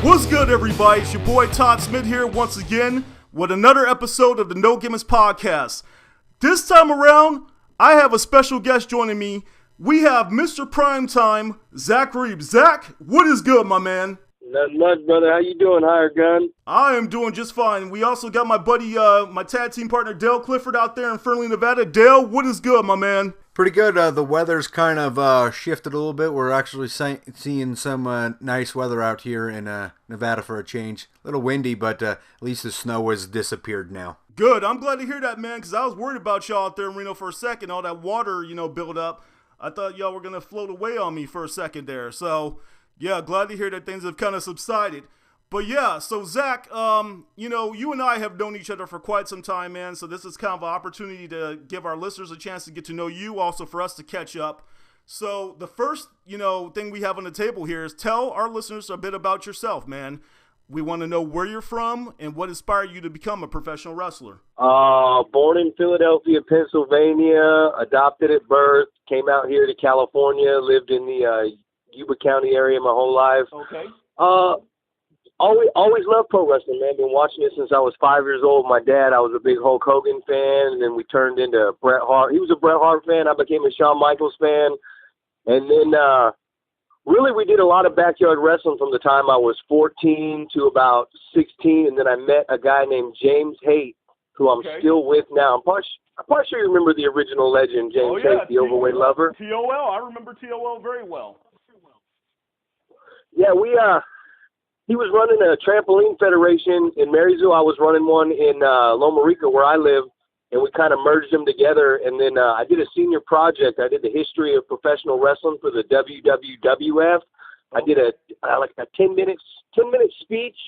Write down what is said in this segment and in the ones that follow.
What's good, everybody? It's your boy Todd Smith here once again with another episode of the No Gimmicks podcast. This time around, I have a special guest joining me. We have Mr. Primetime, Zach Reeves. Zach, what is good, my man? Nothing much, brother. How you doing, Hired Gun? I am doing just fine. We also got my buddy, my tag team partner, Dale Clifford, out there in Fernley, Nevada. Dale, what is good, my man? Pretty good. The weather's kind of shifted a little bit. We're actually seeing some nice weather out here in Nevada for a change. A little windy, but at least the snow has disappeared now. Good. I'm glad to hear that, man, because I was worried about y'all out there in Reno for a second. All that water, built up. I thought y'all were going to float away on me for a second there. So, yeah, glad to hear that things have kind of subsided. But yeah, so Zach, you and I have known each other for quite some time, man. So this is kind of an opportunity to give our listeners a chance to get to know you, also for us to catch up. So the first, thing we have on the table here is tell our listeners a bit about yourself, man. We want to know where you're from and what inspired you to become a professional wrestler. Born in Philadelphia, Pennsylvania, adopted at birth, came out here to California, lived in the Yuba County area my whole life. Okay. Always loved pro wrestling, man. Been watching it since I was 5 years old. My dad, I was a big Hulk Hogan fan, and then we turned into Bret Hart. He was a Bret Hart fan. I became a Shawn Michaels fan. And then really we did a lot of backyard wrestling from the time I was 14 to about 16, and then I met a guy named James Haight, who I'm still with now. I'm probably sure you remember the original legend, James Haight, the overweight lover. TOL. I remember TOL very well. Yeah, he was running a trampoline federation in Marysville. I was running one in Loma Rica, where I live, and we kind of merged them together. And then I did a senior project. I did the history of professional wrestling for the WWWF. I did a 10-minute speech,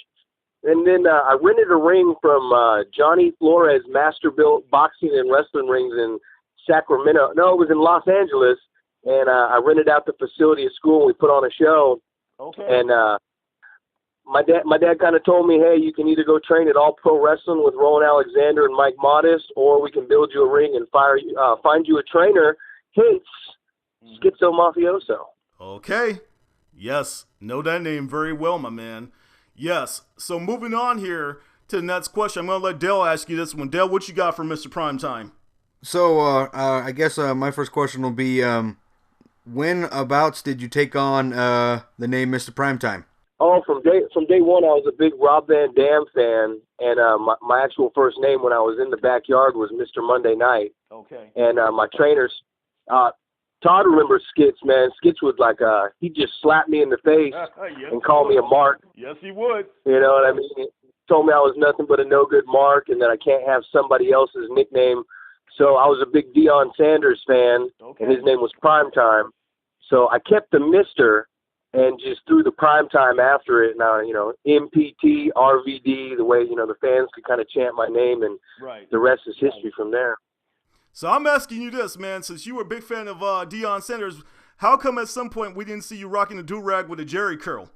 and then I rented a ring from Johnny Flores, Master Built Boxing and Wrestling Rings in Sacramento. No, it was in Los Angeles, and I rented out the facility at school, and we put on a show. Okay. And my dad kind of told me, hey, you can either go train at All Pro Wrestling with Roland Alexander and Mike Modest, or we can build you a ring and find you a trainer, hence Schizo Mafioso. Okay. Yes. Know that name very well, my man. Yes. So moving on here to the next question. I'm going to let Dale ask you this one. Dale, what you got for Mr. Primetime? So I guess my first question will be, when abouts did you take on the name Mr. Primetime? Oh, from day one, I was a big Rob Van Dam fan, and my actual first name when I was in the backyard was Mr. Monday Night. Okay. And my trainers, Todd remembers Skits, man. Skits was like, he'd just slap me in the face and call me a mark. Yes, he would. You know what I mean? He told me I was nothing but a no-good mark and that I can't have somebody else's nickname. So I was a big Deion Sanders fan, and his name was Primetime. So I kept the Mr., and just threw the prime time after it. Now, MPT, RVD, the way, the fans could kind of chant my name, and the rest is history from there. So I'm asking you this, man, since you were a big fan of Deion Sanders, how come at some point we didn't see you rocking a do-rag with a Jerry curl?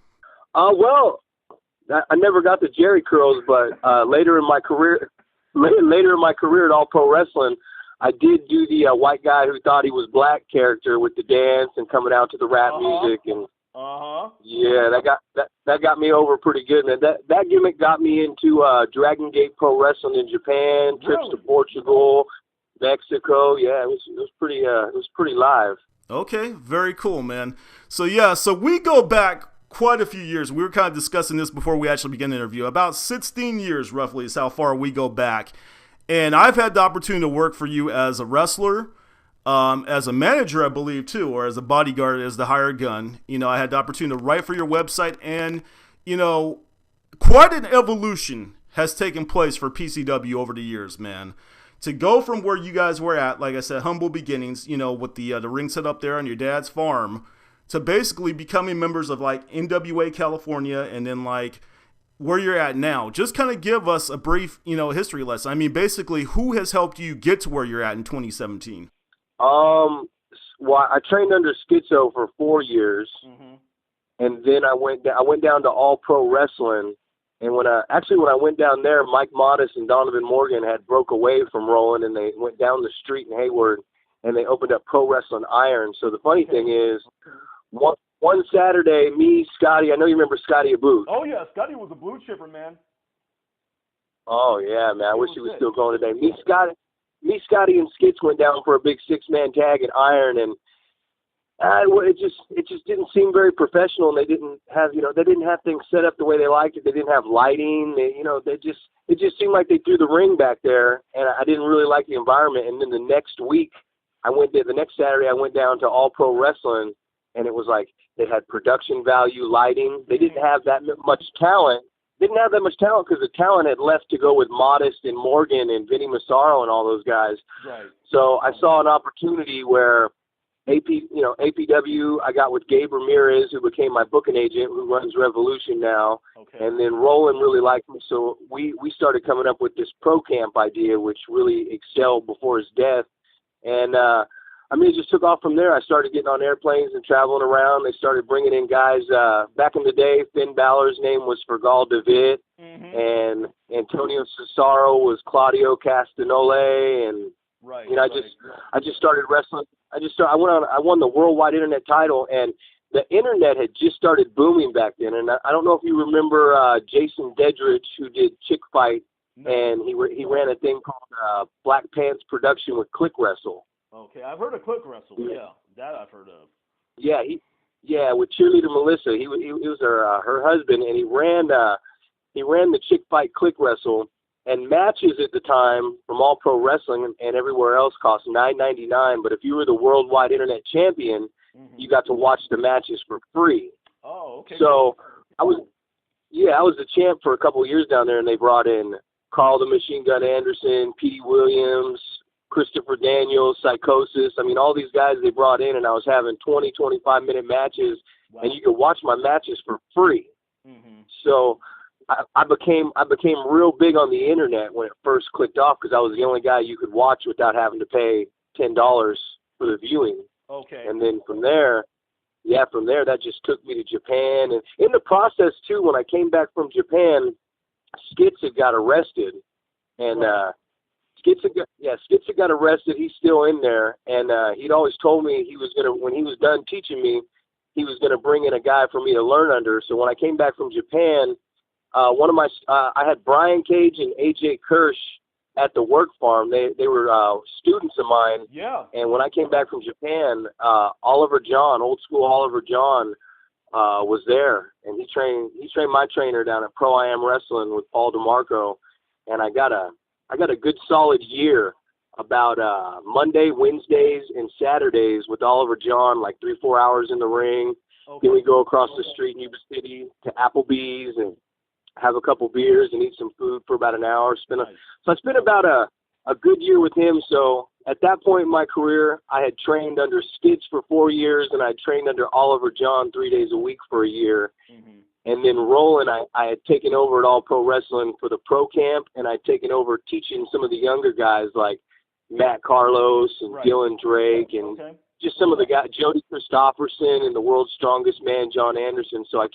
Well, I never got the Jerry curls, but later in my career at All Pro Wrestling, I did do the white guy who thought he was black character with the dance and coming out to the rap music and yeah, that got me over pretty good, man. That gimmick got me into Dragon Gate Pro Wrestling in Japan, trips to Portugal, Mexico. Yeah, it was pretty live. Okay, very cool, man. So yeah, so we go back quite a few years. We were kind of discussing this before we actually began the interview. About 16 years roughly is how far we go back. And I've had the opportunity to work for you as a wrestler, as a manager, I believe, too, or as a bodyguard, as the hired gun. I had the opportunity to write for your website, and, quite an evolution has taken place for PCW over the years, man. To go from where you guys were at, like I said, humble beginnings, with the ring set up there on your dad's farm, to basically becoming members of, like, NWA California, and then, like, where you're at now. Just kind of give us a brief, history lesson. I mean, basically, who has helped you get to where you're at in 2017? Well, I trained under Schizo for 4 years, and then I went down to All Pro Wrestling, and when I went down there, Mike Modest and Donovan Morgan had broke away from Roland, and they went down the street in Hayward, and they opened up Pro Wrestling Iron. So the funny thing is, one Saturday, me, Scotty, I know you remember Scotty Aboot. Oh, yeah, Scotty was a blue chipper, man. Oh, yeah, man. I wish he was still going today. Me, Scotty, and Skits went down for a big 6-man tag at Iron, and it just didn't seem very professional. And they didn't have things set up the way they liked it. They didn't have lighting. It just seemed like they threw the ring back there, and I didn't really like the environment. And then the next week, the next Saturday, I went down to All Pro Wrestling, and it was like they had production value, lighting. They didn't have that much talent. Didn't have that much talent because the talent had left to go with Modest and Morgan and Vinny Massaro and all those guys. Right. So I saw an opportunity where APW, I got with Gabe Ramirez, who became my booking agent, who runs Revolution now. Okay. And then Roland really liked me, so we started coming up with this pro camp idea, which really excelled before his death. And it just took off from there. I started getting on airplanes and traveling around. They started bringing in guys. Back in the day, Finn Balor's name was Fergal David, and Antonio Cesaro was Claudio Castagnoli, and I just started wrestling. I won the worldwide internet title, and the internet had just started booming back then. And I don't know if you remember Jason Dedrich, who did Chick Fight, and he ran a thing called Black Pants Production with Click Wrestle. Okay, I've heard of Click Wrestle. Yeah, that I've heard of. Yeah, with cheerleader Melissa. He was her husband, and he ran the Chick Fight Click Wrestle. And matches at the time from All Pro Wrestling and everywhere else cost $9.99. But if you were the worldwide internet champion, you got to watch the matches for free. Oh, okay. So I was the champ for a couple of years down there, and they brought in Carl the Machine Gun Anderson, Petey Williams, Christopher Daniels, Psychosis. I mean, all these guys they brought in, and I was having 20, 25-minute matches, and you could watch my matches for free. So I became real big on the internet when it first clicked off because I was the only guy you could watch without having to pay $10 for the viewing. Okay. And then from there, that just took me to Japan. And in the process too, when I came back from Japan, Skits had got arrested, and Skits had got arrested. He's still in there, and he'd always told me when he was done teaching me, he was gonna bring in a guy for me to learn under. So when I came back from Japan, I had Brian Cage and AJ Kirsch at the work farm. They were students of mine. Yeah. And when I came back from Japan, Oliver John, old school Oliver John, was there, and he trained my trainer down at Pro I Am Wrestling with Paul DeMarco, and I got a good solid year about Monday, Wednesdays, and Saturdays with Oliver John, like 3-4 hours in the ring. Okay. Then we go across the street in Yuba City to Applebee's and have a couple beers and eat some food for about an hour. So I spent about a good year with him. So at that point in my career, I had trained under Skits for 4 years, and I trained under Oliver John 3 days a week for a year. And then Roland, I had taken over at All Pro Wrestling for the pro camp, and I'd taken over teaching some of the younger guys like Matt Carlos and Dylan Drake and just some of the guys, Jody Christopherson and the world's strongest man, John Anderson. So I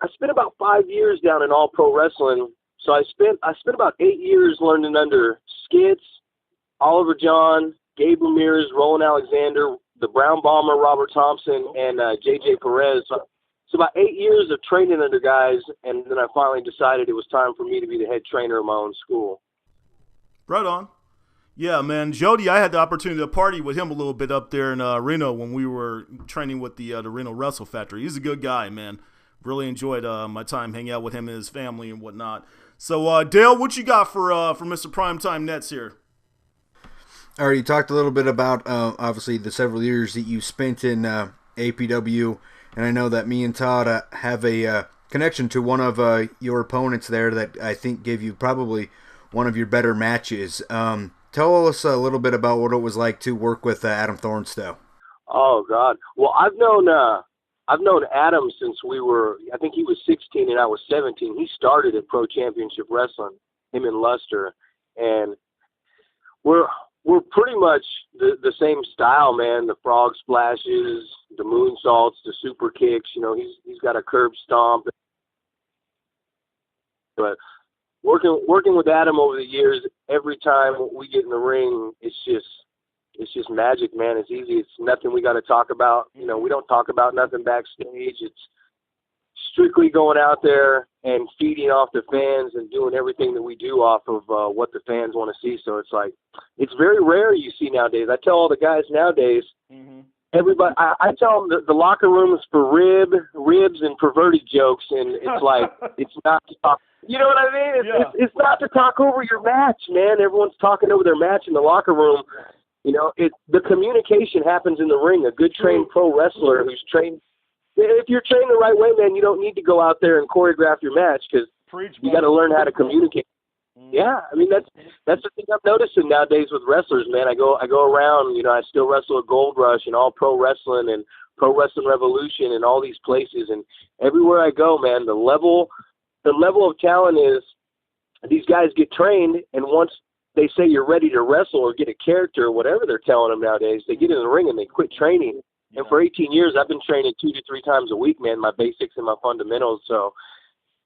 spent about 5 years down in All Pro Wrestling. So I spent about 8 years learning under Skits, Oliver John, Gabe Ramirez, Roland Alexander, the Brown Bomber, Robert Thompson, and JJ Perez. So about 8 years of training under guys, and then I finally decided it was time for me to be the head trainer of my own school. Right on. Yeah, man. Jody, I had the opportunity to party with him a little bit up there in Reno when we were training with the Reno Wrestle Factory. He's a good guy, man. Really enjoyed my time hanging out with him and his family and whatnot. So, Dale, what you got for Mr. Primetime Nets here? All right, you talked a little bit about, obviously, the several years that you spent in APW, and I know that me and Todd have a connection to one of your opponents there that I think gave you probably one of your better matches. Tell us a little bit about what it was like to work with Adam Thornstowe. Oh, God. Well, I've known Adam since I think he was 16 and I was 17. He started at Pro Championship Wrestling, him and Luster. And we're pretty much the same style, man. The frog splashes, the moonsaults, the super kicks. He's got a curb stomp. But working with Adam over the years, every time we get in the ring, it's it's just magic, man. It's easy. It's nothing we got to talk about. You know, we don't talk about nothing backstage. It's strictly going out there and feeding off the fans and doing everything that we do off of what the fans want to see. So it's like, it's very rare you see nowadays. I tell all the guys nowadays, everybody, I tell them the locker room is for ribs and perverted jokes, and it's like, it's not to talk, you know what I mean? It's not to talk over your match, man. Everyone's talking over their match in the locker room. You know, the communication happens in the ring. A good trained pro wrestler who's trained, if you're trained the right way, man, you don't need to go out there and choreograph your match, because you got to learn how to communicate. Yeah, I mean, that's the thing I'm noticing nowadays with wrestlers, man. I go around, you know, I still wrestle at Gold Rush and All Pro Wrestling and Pro Wrestling Revolution and all these places, and everywhere I go, man, the level of talent is, these guys get trained, and once they say you're ready to wrestle or get a character or whatever they're telling them nowadays, they get in the ring and they quit training. And for 18 years, I've been training 2 to 3 times a week, man, my basics and my fundamentals. So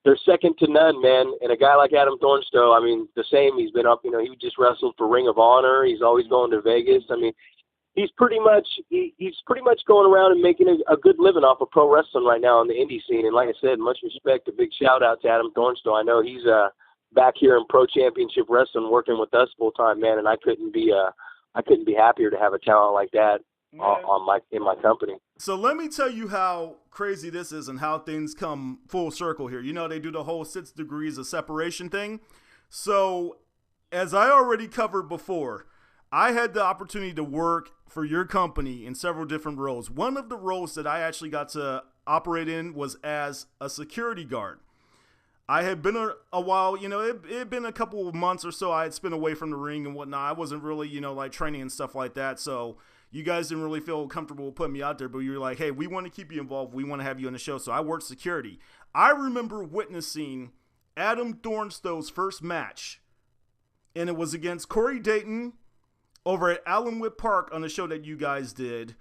they're second to none, man. And a guy like Adam Thornstowe, I mean, the same. He's been up, you know, he just wrestled for Ring of Honor. He's always going to Vegas. I mean, he's pretty much going around and making a good living off of pro wrestling right now on the indie scene. And like I said, much respect, a big shout out to Adam Thornstowe. I know he's back here in Pro Championship Wrestling working with us full time, man. And I couldn't be happier to have a talent like that in my company. So let me tell you how crazy this is and how things come full circle here. You know, they do the whole 6 degrees of separation thing. So as I already covered before, I had the opportunity to work for your company in several different roles. One of the roles that I actually got to operate in was as a security guard. I had been a while, you know, it had been a couple of months or so I had spent away from the ring and whatnot. I wasn't really, you know, like training and stuff like that. So you guys didn't really feel comfortable putting me out there, but you were like, hey, we want to keep you involved. We want to have you on the show. So I worked security. I remember witnessing Adam Thornstowe's first match, and it was against Corey Dayton over at Allenwood Park on the show that you guys did.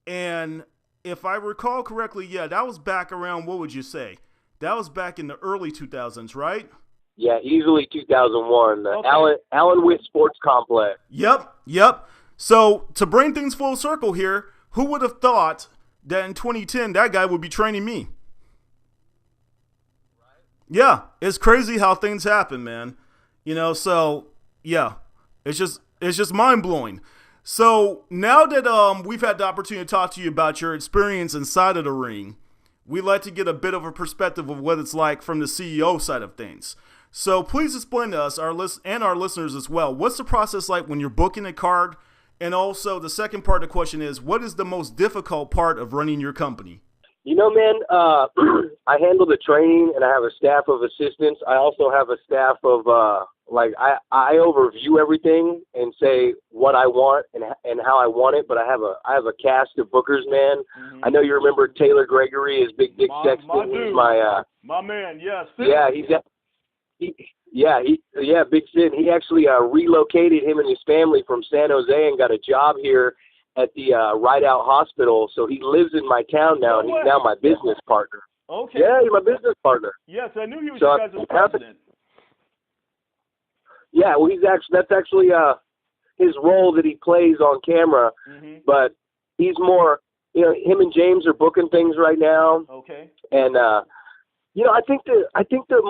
And if I recall correctly, yeah, that was back around, what would you say? That was back in the early 2000s, right? Yeah, easily 2001. The Allenwood Sports Complex. Yep. So to bring things full circle here, who would have thought that in 2010 that guy would be training me? Yeah, it's crazy how things happen, man. You know, so yeah, it's just mind blowing. So now that we've had the opportunity to talk to you about your experience inside of the ring, we like to get a bit of a perspective of what it's like from the CEO side of things. So please explain to us, our listeners as well, what's the process like when you're booking a card? And also the second part of the question is, what is the most difficult part of running your company? You know, man, I handle the training, and I have a staff of assistants. I also have a staff of, I overview everything and say what I want and how I want it, but I have a cast of bookers, man. I know you remember Taylor Gregory as Big Dick Sexton. He's my man, yes. Yeah, Big Sid. He actually relocated him and his family from San Jose and got a job here at the Rideout Hospital. So he lives in my town now, and he's now my business partner. Okay. Yeah, he's my business partner. Yes, I knew he was your guys' president. Yeah, well, that's actually his role that he plays on camera, but he's more, you know, him and James are booking things right now. Okay. And you know, I think the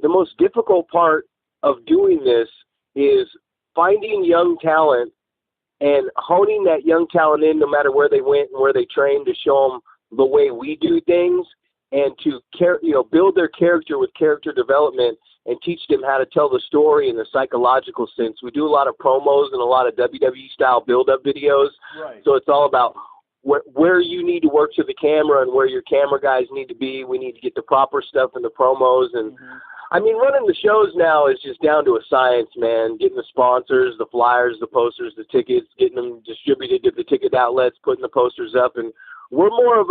most difficult part of doing this is finding young talent and honing that young talent in, no matter where they went and where they trained, to show them the way we do things, and to build their character with character development and teach them how to tell the story in the psychological sense. We do a lot of promos and a lot of WWE style build-up videos. Right. So it's all about where you need to work to the camera and where your camera guys need to be. We need to get the proper stuff in the promos. And I mean, running the shows now is just down to a science, man. Getting the sponsors, the flyers, the posters, the tickets, getting them distributed to the ticket outlets, putting the posters up. And we're more of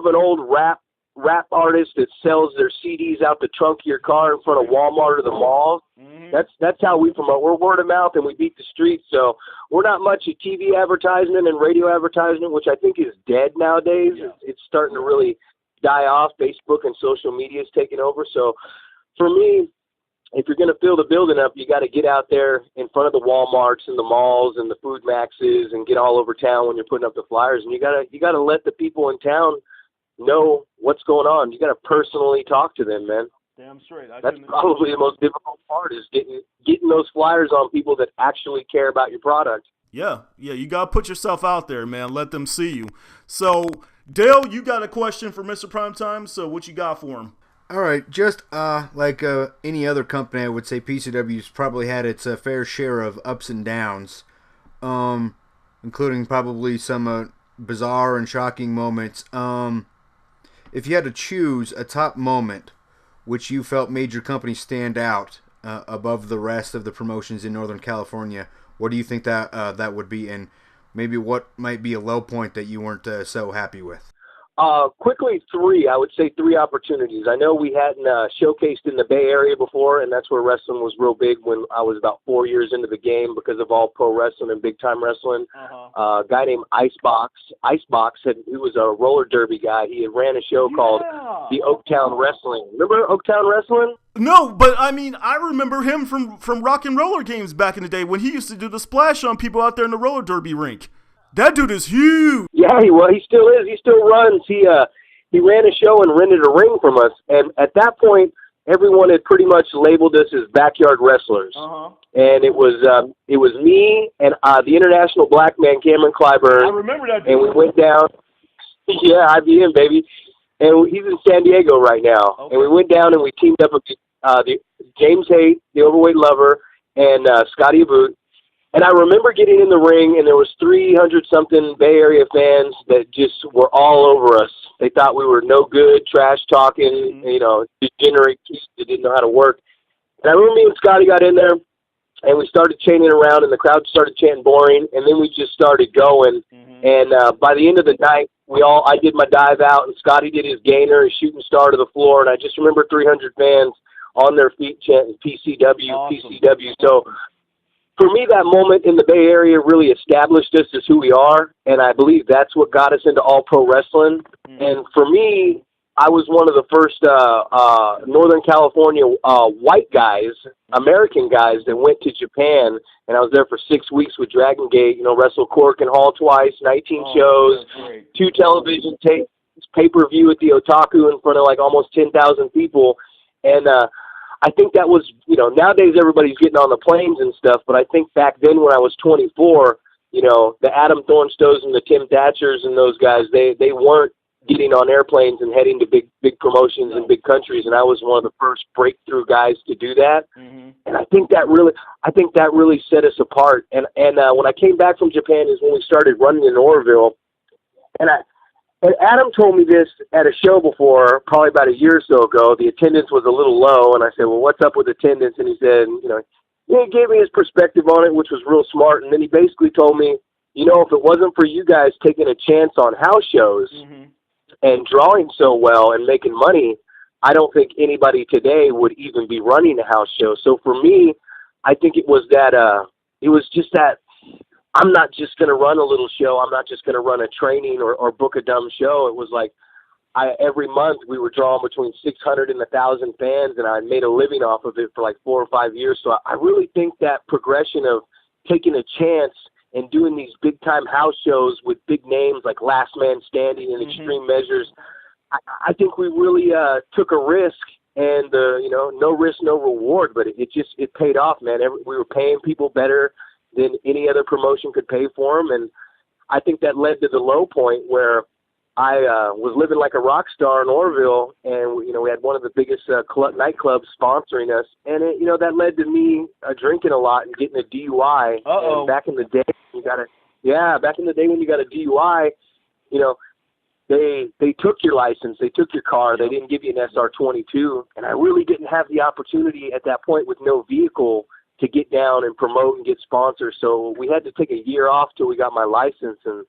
an old rap artist that sells their CDs out the trunk of your car in front of Walmart or the mall. That's how we promote. We're word of mouth, and we beat the streets. So we're not much of TV advertisement and radio advertisement, which I think is dead nowadays. Yeah. It's starting to really die off. Facebook and social media is taking over. So for me, if you're going to fill the building up, you got to get out there in front of the Walmarts and the malls and the Food Maxes and get all over town when you're putting up the flyers. And you got to let the people in town know what's going on. You got to personally talk to them, man. Damn straight. That's probably the most difficult part, is getting those flyers on people that actually care about your product. Yeah, you got to put yourself out there, man. Let them see you. So, Dale, you got a question for Mr. Primetime, so what you got for him? All right, just like any other company, I would say PCW's probably had its fair share of ups and downs, including probably some bizarre and shocking moments. If you had to choose a top moment which you felt made your company stand out above the rest of the promotions in Northern California, what do you think that would be, and maybe what might be a low point that you weren't so happy with? Quickly, I would say three opportunities. I know we hadn't showcased in the Bay Area before, and that's where wrestling was real big when I was about 4 years into the game because of All Pro Wrestling and Big Time Wrestling. A guy named Icebox, who was a roller derby guy. He had ran a show called the Oaktown Wrestling. Remember Oaktown Wrestling? No, but I mean, I remember him from Rock and Roller Games back in the day when he used to do the splash on people out there in the roller derby rink. That dude is huge. Yeah, he still is. He still runs. He ran a show and rented a ring from us. And at that point, everyone had pretty much labeled us as backyard wrestlers. And it was me and the international black man, Cameron Clyburn. I remember that dude. And we went down. Yeah, IBM, baby. And he's in San Diego right now. Okay. And we went down and we teamed up with James Haight, the overweight lover, and Scotty Aboot. And I remember getting in the ring, and there was 300-something Bay Area fans that just were all over us. They thought we were no good, trash-talking, degenerate kids that didn't know how to work. And I remember me and Scotty got in there, and we started chaining around, and the crowd started chanting boring, and then we just started going. And by the end of the night, I did my dive out, and Scotty did his gainer, his shooting star to the floor, and I just remember 300 fans on their feet chanting PCW, awesome. PCW. So for me, that moment in the Bay Area really established us as who we are, and I believe that's what got us into All Pro Wrestling. And for me, I was one of the first Northern California white guys, American guys, that went to Japan, and I was there for 6 weeks with Dragon Gate, wrestled Cork and Hall twice, 19 shows, 2 television tapes, pay-per-view at the Otaku in front of like almost 10,000 people. And I think that was, nowadays everybody's getting on the planes and stuff, but I think back then when I was 24, the Adam Thornstows and the Tim Thatchers and those guys, they weren't getting on airplanes and heading to big promotions in big countries, and I was one of the first breakthrough guys to do that. And I think that really set us apart. And when I came back from Japan is when we started running in Oroville, and Adam told me this at a show before, probably about a year or so ago. The attendance was a little low, and I said, well, what's up with attendance? And he said, he gave me his perspective on it, which was real smart. And then he basically told me, if it wasn't for you guys taking a chance on house shows and drawing so well and making money, I don't think anybody today would even be running a house show. So for me, I think it was that, I'm not just going to run a little show. I'm not just going to run a training or book a dumb show. It was like every month we were drawing between 600 and 1,000 fans, and I made a living off of it for like 4 or 5 years. So I really think that progression of taking a chance and doing these big-time house shows with big names like Last Man Standing and Extreme Measures, I think we really took a risk, and no risk, no reward, but it paid off, man. We were paying people better than any other promotion could pay for them, and I think that led to the low point where I was living like a rock star in Oroville, and we had one of the biggest nightclubs sponsoring us, and that led to me drinking a lot and getting a DUI. And back in the day, when you got a DUI, they took your license, they took your car, they didn't give you an SR22, and I really didn't have the opportunity at that point with no vehicle to get down and promote and get sponsors. So we had to take a year off till we got my license, and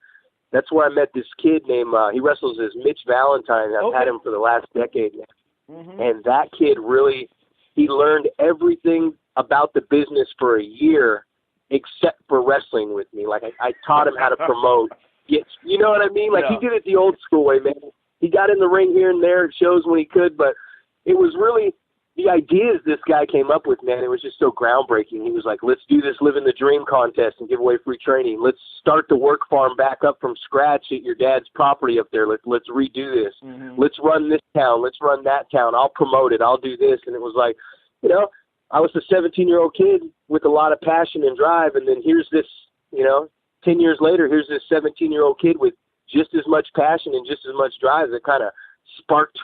that's where I met this kid named, he wrestles as Mitch Valentine. I've had him for the last decade now. And that kid really, he learned everything about the business for a year except for wrestling with me. Like I taught him how to promote. You know what I mean? Like he did it the old school way, man. He got in the ring here and there at shows when he could, but it was really, the ideas this guy came up with, man, it was just so groundbreaking. He was like, let's do this Living the Dream contest and give away free training. Let's start the work farm back up from scratch at your dad's property up there. Let's redo this. Mm-hmm. Let's run this town. Let's run that town. I'll promote it. I'll do this. And it was like, you know, I was a 17-year-old kid with a lot of passion and drive. And then here's this, you know, 10 years later, here's this 17-year-old kid with just as much passion and just as much drive that kind of sparked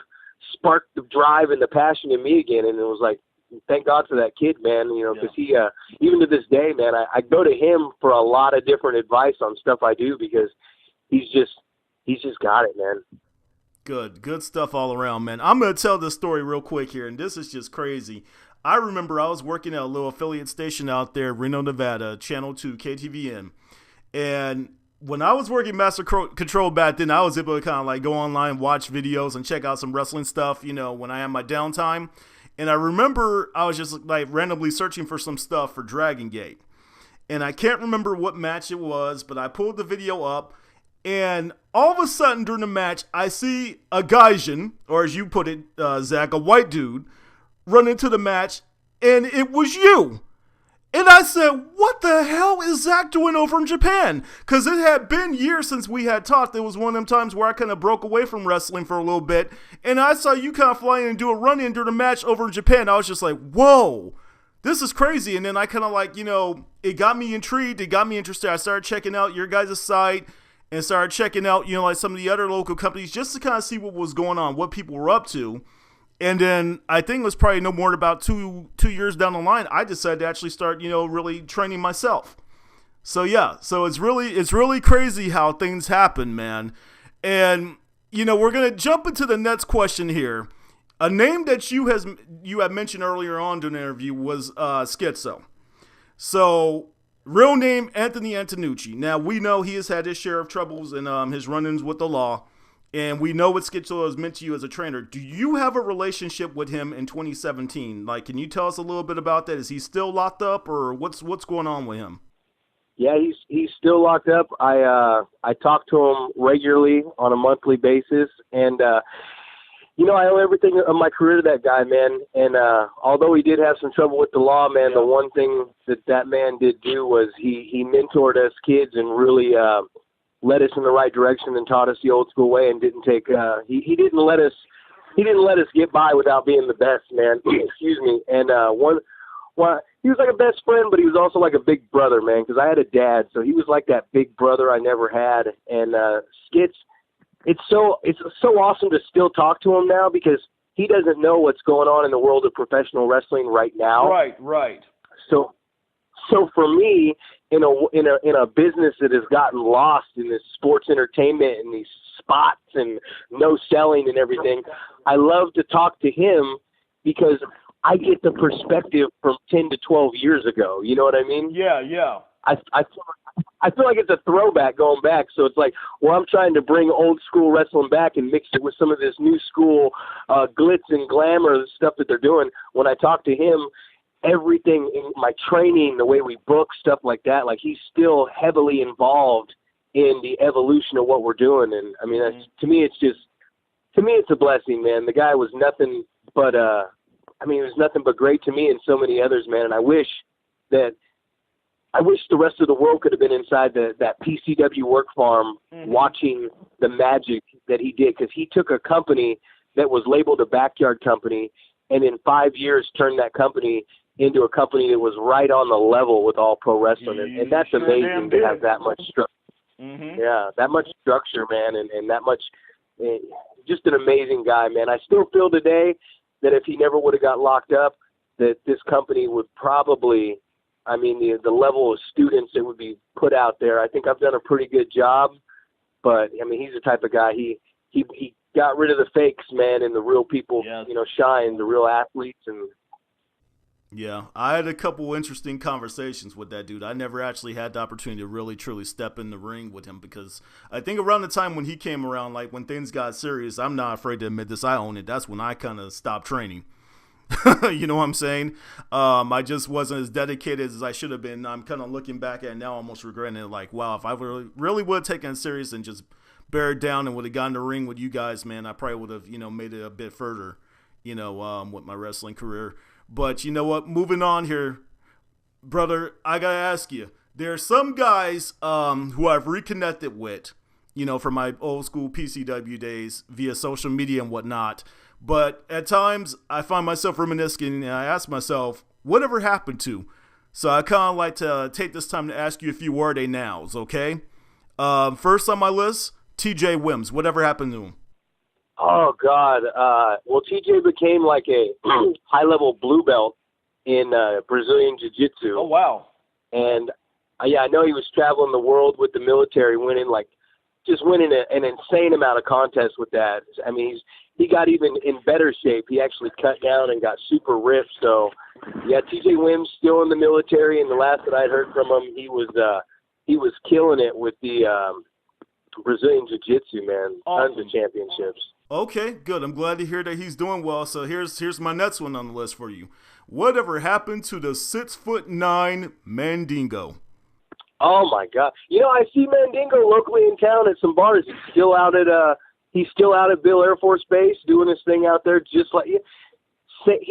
the drive and the passion in me again. And it was like, thank God for that kid, man, you know, because he, even to this day, man, I go to him for a lot of different advice on stuff I do because he's just got it, man. Good stuff all around, man. I'm going to tell this story real quick here, and this is just crazy. I remember I was working at a little affiliate station out there, Reno, Nevada, Channel 2, KTVN, and when I was working Master Control back then, I was able to kind of like go online, watch videos, and check out some wrestling stuff, you know, when I had my downtime. And I remember I was just like randomly searching for some stuff for Dragon Gate. And I can't remember what match it was, but I pulled the video up. And all of a sudden during the match, I see a Gaijin, or as you put it, Zach, a white dude, run into the match. And it was you. And I said, what the hell is Zach doing over in Japan? Because it had been years since we had talked. It was one of them times where I kind of broke away from wrestling for a little bit. And I saw you kind of fly in and do a run-in during the match over in Japan. I was just like, whoa, this is crazy. And then I kind of like, you know, it got me intrigued. It got me interested. I started checking out your guys' site and started checking out, you know, like some of the other local companies just to kind of see what was going on, what people were up to. And then I think it was probably no more than about two years down the line, I decided to actually start, you know, really training myself. So yeah, so it's really crazy how things happen, man. And you know, we're gonna jump into the next question here. A name that you had mentioned earlier on during the interview was Schizo. So real name Anthony Antonucci. Now we know he has had his share of troubles and his run-ins with the law. And we know what Schizo has meant to you as a trainer. Do you have a relationship with him in 2017? Like, can you tell us a little bit about that? Is he still locked up, or what's going on with him? Yeah, he's still locked up. I talk to him regularly on a monthly basis, and you know, I owe everything of my career to that guy, man. And although he did have some trouble with the law, man, the one thing that man did do was he mentored us kids and really led us in the right direction and taught us the old school way and didn't take he didn't let us get by without being the best, man. Excuse me. And he was like a best friend, but he was also like a big brother, man, because I had a dad, so he was like that big brother I never had. And Skits, it's so awesome to still talk to him now because he doesn't know what's going on in the world of professional wrestling right now. Right. So for me, in a business that has gotten lost in this sports entertainment and these spots and no selling and everything, I love to talk to him because I get the perspective from 10 to 12 years ago. You know what I mean? Yeah. I feel like it's a throwback going back. So it's like, well, I'm trying to bring old school wrestling back and mix it with some of this new school glitz and glamour stuff that they're doing. When I talk to him, everything in my training, the way we book, stuff like that, like he's still heavily involved in the evolution of what we're doing. And I mean, that's, to me, it's a blessing, man. The guy was nothing but, it was nothing but great to me and so many others, man. And I wish the rest of the world could have been inside that PCW work farm watching the magic that he did. Cause he took a company that was labeled a backyard company and in 5 years turned that company into a company that was right on the level with All Pro Wrestling. And that's sure amazing to have that much structure. Yeah, that much structure, man, and that much just an amazing guy, man. I still feel today that if he never would have got locked up, that this company would probably, the level of students that would be put out there, I think I've done a pretty good job. But, he's the type of guy, he got rid of the fakes, man, and the real people, shine, the real athletes. And yeah, I had a couple interesting conversations with that dude. I never actually had the opportunity to really, truly step in the ring with him because I think around the time when he came around, like when things got serious, I'm not afraid to admit this, I own it. That's when I kind of stopped training. You know what I'm saying? I just wasn't as dedicated as I should have been. I'm kind of looking back at it now, almost regretting it. Like, wow, if I really would have taken it serious and just bear it down and would have gotten in the ring with you guys, man, I probably would have, made it a bit further. with my wrestling career. But you know what? Moving on here, brother, I got to ask you. There are some guys who I've reconnected with, from my old school PCW days via social media and whatnot. But at times, I find myself reminiscing, and I ask myself, whatever happened to? So I kind of like to take this time to ask you a few were they nows, okay? First on my list, TJ Wims. Whatever happened to him? Oh, God. Well, TJ became like a high-level blue belt in Brazilian Jiu-Jitsu. Oh, wow. And, I know he was traveling the world with the military, winning an insane amount of contests with that. I mean, he got even in better shape. He actually cut down and got super ripped. So, yeah, TJ Wims still in the military, and the last that I'd heard from him, he was killing it with the Brazilian Jiu-Jitsu, man. Awesome. Tons of championships. Okay, good. I'm glad to hear that he's doing well. So here's my next one on the list for you. Whatever happened to the 6'9" Mandingo? Oh my God! I see Mandingo locally in town at some bars. He's still out at Bill Air Force Base doing his thing out there, just like he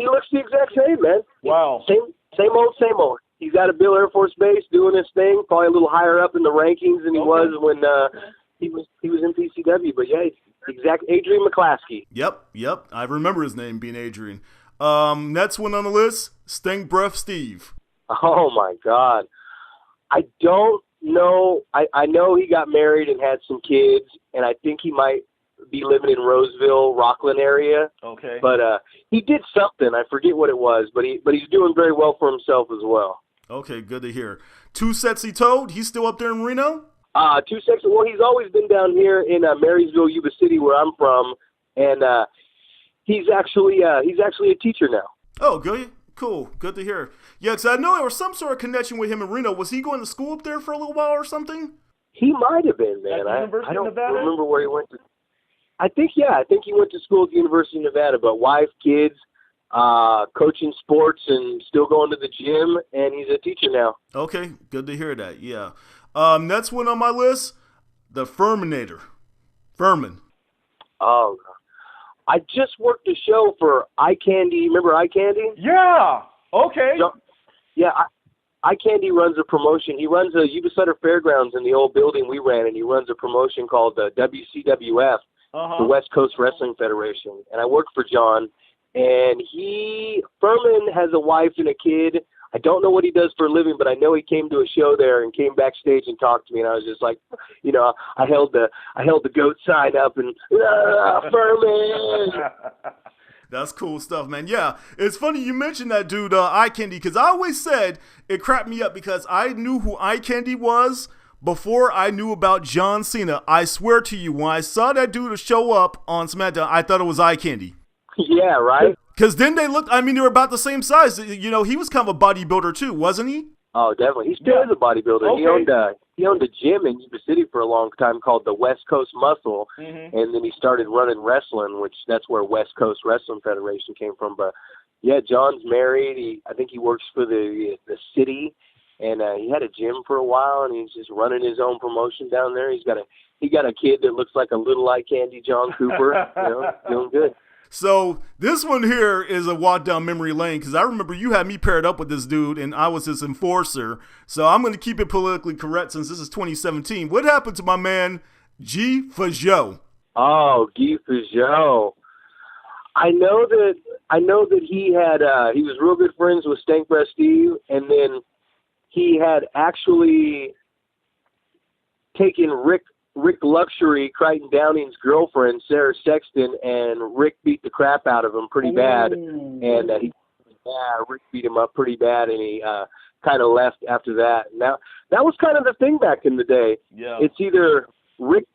looks the exact same, man. Wow. Same old. He's out at Bill Air Force Base doing his thing, probably a little higher up in the rankings than he was when he was in PCW. But yeah, exact Adrian McClaskey. Yep. I remember his name being Adrian. Next one on the list, Stink Breath Steve. Oh my God. I don't know. I know he got married and had some kids, and I think he might be living in Roseville, Rockland area. Okay. But he did something. I forget what it was, but he's doing very well for himself as well. Okay, good to hear. Two Sexy Toad, he's still up there in Reno? Two Sexy. Well, he's always been down here in Marysville, Yuba City, where I'm from, and he's actually a teacher now. Oh, good. Cool. Good to hear. Yeah, because I know there was some sort of connection with him in Reno. Was he going to school up there for a little while or something? He might have been, man. I don't remember where he went to. I think he went to school at the University of Nevada, but wife, kids, coaching sports, and still going to the gym, and he's a teacher now. Okay, good to hear that, yeah. Next one on my list, the Furminator. Furman. Oh, I just worked a show for Eye Candy. Remember Eye Candy? Yeah. Okay. Yeah, Eye Candy runs a promotion. He runs a Yuba Sutter Fairgrounds in the old building we ran, and he runs a promotion called the WCWF, the West Coast Wrestling Federation. And I worked for John, and Furman has a wife and a kid. I don't know what he does for a living, but I know he came to a show there and came backstage and talked to me, and I was just like, I held the goat sign up and Furman. That's cool stuff, man. Yeah, it's funny you mentioned that dude, Eye Candy, because I always said it cracked me up because I knew who Eye Candy was before I knew about John Cena. I swear to you, when I saw that dude show up on SmackDown, I thought it was Eye Candy. Yeah, right? Because then they were about the same size. He was kind of a bodybuilder too, wasn't he? Oh, definitely. He still is a bodybuilder. Okay. He owned a gym in Yuba City for a long time called the West Coast Muscle, and then he started running wrestling, which that's where West Coast Wrestling Federation came from. But yeah, John's married. I think he works for the city, and he had a gym for a while, and he's just running his own promotion down there. He got a kid that looks like a little Eye Candy John Cooper. Doing good. So this one here is a walk down memory lane because I remember you had me paired up with this dude and I was his enforcer. So I'm going to keep it politically correct since this is 2017. What happened to my man, Guy Fajot? Oh, Guy Fajot. I know that he was real good friends with Stank Breath Steve, and then he had actually taken Rick Luxury, Crichton Downing's girlfriend, Sarah Sexton, and Rick beat the crap out of him pretty bad. And Rick beat him up pretty bad, and he kind of left after that. Now that was kind of the thing back in the day. Yeah. It's either Rick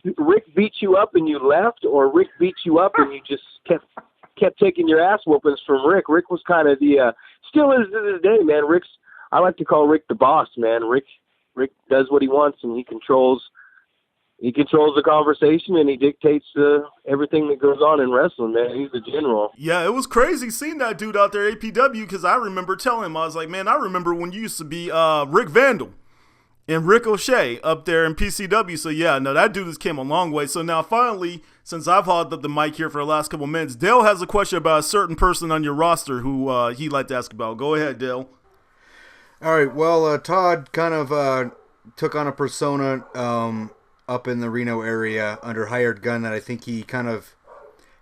beat you up and you left, or Rick beat you up and you just kept taking your ass whoopings from Rick. Rick was kind of still is to this day, man. I like to call Rick the boss, man. Rick does what he wants, and he controls the conversation, and he dictates everything that goes on in wrestling, man. He's the general. Yeah, it was crazy seeing that dude out there at APW because I remember telling him, I was like, man, I remember when you used to be Rick Vandal. and Ricochet up there in PCW. So yeah, no, that dude has came a long way. So now finally, since I've hogged up the mic here for the last couple minutes, Dale has a question about a certain person on your roster who he'd like to ask about. Go ahead, Dale. All right. Well, Todd kind of took on a persona up in the Reno area under Hired Gun that I think he kind of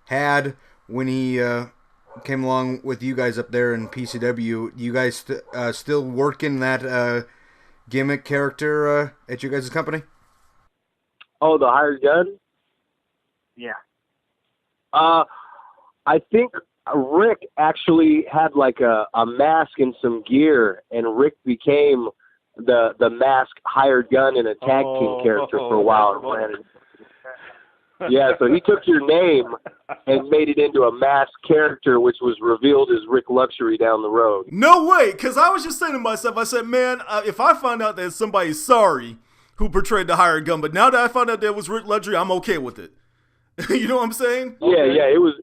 had when he came along with you guys up there in PCW. You guys still working that gimmick character at you guys' company? Oh, the Hired Gun? Yeah. I think Rick actually had like a mask and some gear, and Rick became the mask Hired Gun and a tag team character for a while. Yeah, so he took your name and made it into a masked character, which was revealed as Rick Luxury down the road. No way, because I was just saying to myself, I said, man, if I find out that somebody's sorry who portrayed the Hired Gun, but now that I found out that it was Rick Luxury, I'm okay with it. You know what I'm saying? Yeah, it was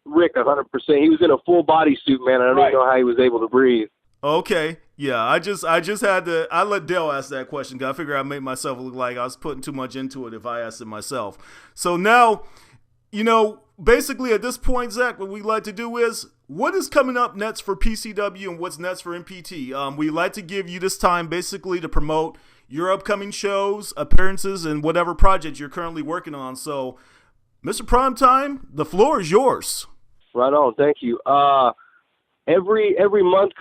Rick 100%. He was in a full body suit, man. I don't even know how he was able to breathe. Okay, yeah, I just had to, I let Dale ask that question because I figured I'd make myself look like I was putting too much into it if I asked it myself. So now, you know, basically at this point, Zach, what we like to do is, what is coming up next for PCW and what's next for MPT? We like to give you this time basically to promote your upcoming shows, appearances, and whatever project you're currently working on. So, Mr. Primetime, the floor is yours. Right on, thank you. Every month,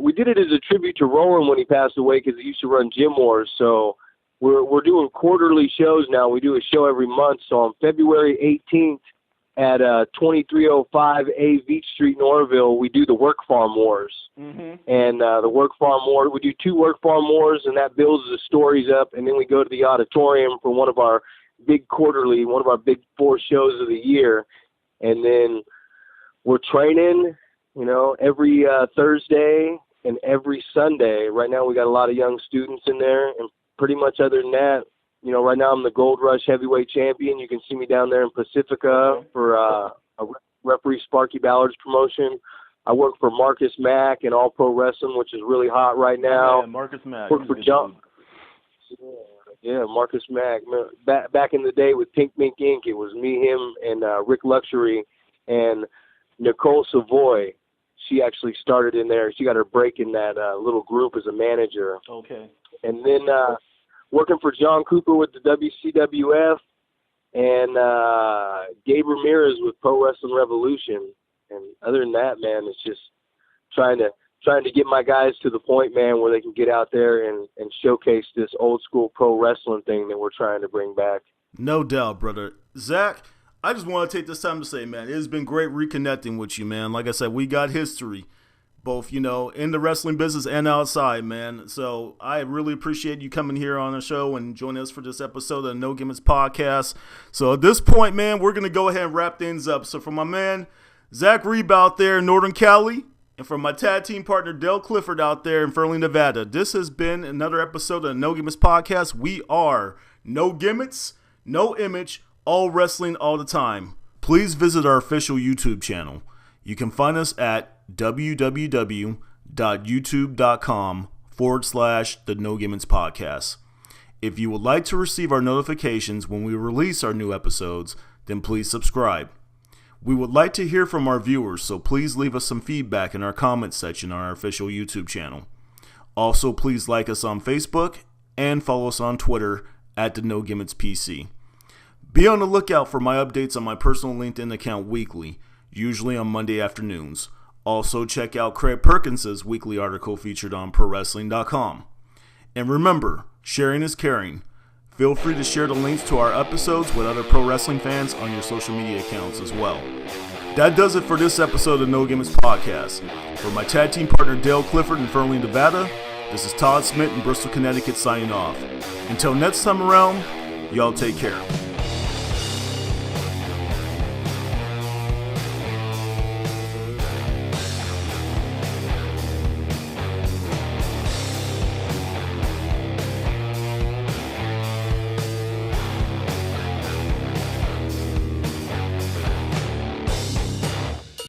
we did it as a tribute to Rowan when he passed away because he used to run Gym Wars. So we're doing quarterly shows now. We do a show every month. So on February 18th at 2305 A Beach Street, Norville, we do the Work Farm Wars. Mm-hmm. And the Work Farm Wars, we do 2 Work Farm Wars, and that builds the stories up. And then we go to the auditorium for one of our big 4 shows of the year. And then we're training, you know, every Thursday and every Sunday. Right now we got a lot of young students in there, and pretty much other than that, you know, right now I'm the Gold Rush Heavyweight Champion. You can see me down there in Pacifica for a referee Sparky Ballard's promotion. I work for Marcus Mack and All Pro Wrestling, which is really hot right now. Yeah, Marcus Mack. Work for John. Yeah, Marcus Mack. Back in the day with Pink Mink Inc., it was me, him, and Rick Luxury, and Nicole Savoy. She actually started in there. She got her break in that little group as a manager. Okay. And then working for John Cooper with the WCWF, and Gabe Ramirez with Pro Wrestling Revolution. And other than that, man, it's just trying to get my guys to the point, man, where they can get out there and showcase this old school pro wrestling thing that we're trying to bring back. No doubt, brother. Zach, I just want to take this time to say, man, it has been great reconnecting with you, man. Like I said, we got history, both, you know, in the wrestling business and outside, man. So I really appreciate you coming here on the show and joining us for this episode of the No Gimmicks podcast. So at this point, man, we're going to go ahead and wrap things up. So for my man, Zach Reeb out there in Northern Cali, and for my tag team partner, Dale Clifford out there in Fernley, Nevada, this has been another episode of the No Gimmicks podcast. We are no gimmicks, no image, all wrestling all the time. Please visit our official YouTube channel. You can find us at www.youtube.com/the No Gimmicks podcast. If you would like to receive our notifications when we release our new episodes, then please subscribe. We would like to hear from our viewers, so please leave us some feedback in our comments section on our official YouTube channel. Also, please like us on Facebook and follow us on Twitter at the No Gimmicks PC. Be on the lookout for my updates on my personal LinkedIn account weekly, usually on Monday afternoons. Also, check out Craig Perkins' weekly article featured on ProWrestling.com. And remember, sharing is caring. Feel free to share the links to our episodes with other pro wrestling fans on your social media accounts as well. That does it for this episode of No Gimmicks Podcast. For my tag team partner Dale Clifford in Fernley, Nevada, this is Todd Smith in Bristol, Connecticut signing off. Until next time around, y'all take care.